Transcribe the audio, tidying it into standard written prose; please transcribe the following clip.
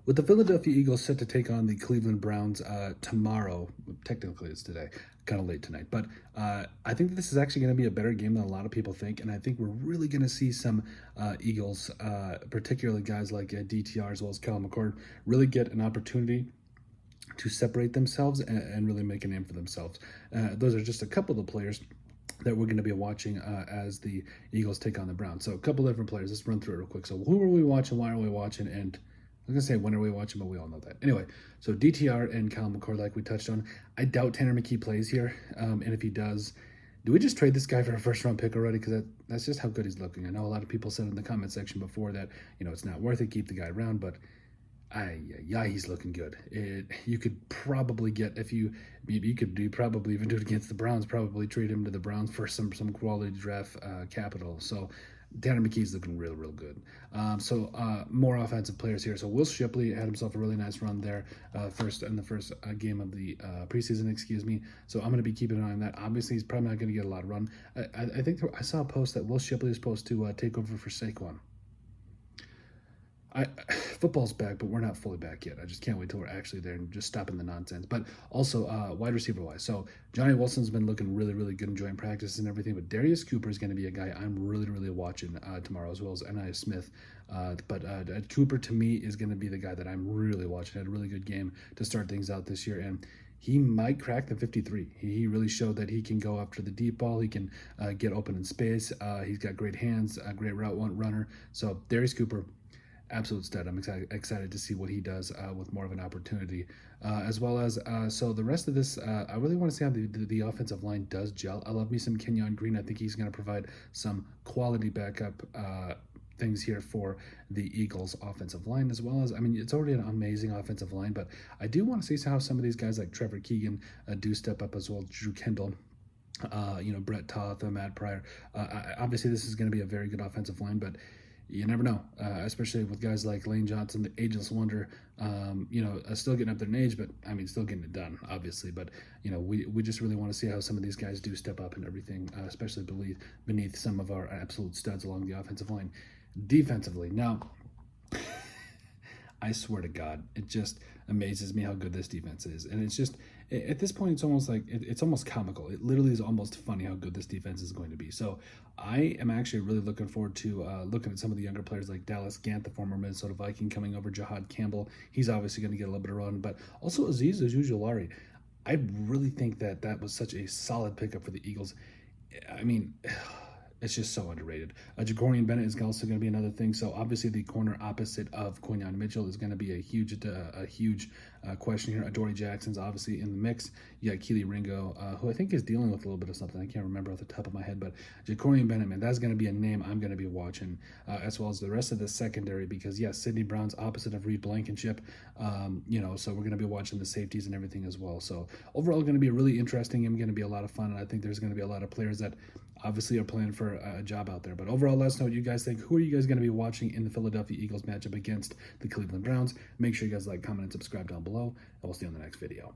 With the Philadelphia Eagles set to take on the Cleveland Browns tomorrow, technically it's today, kind of late tonight, but I think that this is actually going to be a better game than a lot of people think, and I think we're really going to see some Eagles, particularly guys like DTR as well as Cal McCord, really get an opportunity to separate themselves and really make a name for themselves. Those are just a couple of the players that we're going to be watching as the Eagles take on the Browns. So a couple different players. Let's run through it real quick. So who are we watching? Why are we watching? And I was gonna say when are we watching, but we all know that. Anyway, so DTR and Cal McCord, like we touched on. I doubt Tanner McKee plays here, and if he does, do we just trade this guy for a first-round pick already? Because that's just how good he's looking. I know a lot of people said in the comment section before that it's not worth it, keep the guy around, but yeah, he's looking good. You could probably get you could probably even do it against the Browns. Probably trade him to the Browns for some quality draft capital. So Tanner McKee's looking real good. More offensive players here. So Will Shipley had himself a really nice run there, first in the first game of the preseason. Excuse me. So I'm going to be keeping an eye on that. Obviously, he's probably not going to get a lot of run. I think I saw a post that Will Shipley is supposed to take over for Saquon. Football's back, but we're not fully back yet. I just can't wait till we're actually there and just stopping the nonsense. But also, wide receiver wise, so Johnny Wilson's been looking really good, enjoying practice and everything. But Darius Cooper is going to be a guy I'm really watching tomorrow, as well as Nia Smith. But Cooper to me is going to be the guy that I'm really watching. Had a really good game to start things out this year, and he might crack the 53. He really showed that he can go after the deep ball. He can get open in space. He's got great hands, a great route runner. So Darius Cooper, absolute stud. I'm excited to see what he does with more of an opportunity, as well as so the rest of this. I really want to see how the offensive line does gel. I love me some Kenyon Green. I think he's going to provide some quality backup things here for the Eagles offensive line, as well as, I mean, it's already an amazing offensive line, but I do want to see how some of these guys like Trevor Keegan do step up, as well. Drew Kendall, Brett Toth, Matt Pryor. Obviously, this is going to be a very good offensive line, but you never know, especially with guys like Lane Johnson, the ageless wonder, still getting up there in age, but I mean, still getting it done, obviously. But, we just really want to see how some of these guys do step up and everything, especially beneath some of our absolute studs along the offensive line. Defensively, now, I swear to God, it just amazes me how good this defense is. And it's just, at this point, it's almost like, it's almost comical. It literally is almost funny how good this defense is going to be. So I am actually really looking forward to looking at some of the younger players like Dallas Gant, the former Minnesota Viking, coming over. Jahad Campbell, he's obviously going to get a little bit of run, but also Azeez Ojulari. I really think that was such a solid pickup for the Eagles. I mean, it's just so underrated. Jacorian Bennett is also going to be another thing. So obviously the corner opposite of Quinyon Mitchell is going to be a huge question here. Adoree Jackson's obviously in the mix. You got Keely Ringo, who I think is dealing with a little bit of something. I can't remember off the top of my head, but Jacorian Bennett, man, that's going to be a name I'm going to be watching, as well as the rest of the secondary, because yes, Sidney Brown's opposite of Reed Blankenship. So we're going to be watching the safeties and everything as well. So overall, going to be a really interesting game. Going to be a lot of fun, and I think there's going to be a lot of players that obviously are playing for a job out there. But overall, let us know what you guys think. Who are you guys going to be watching in the Philadelphia Eagles matchup against the Cleveland Browns? Make sure you guys like, comment, and subscribe down below, and we'll see you on the next video.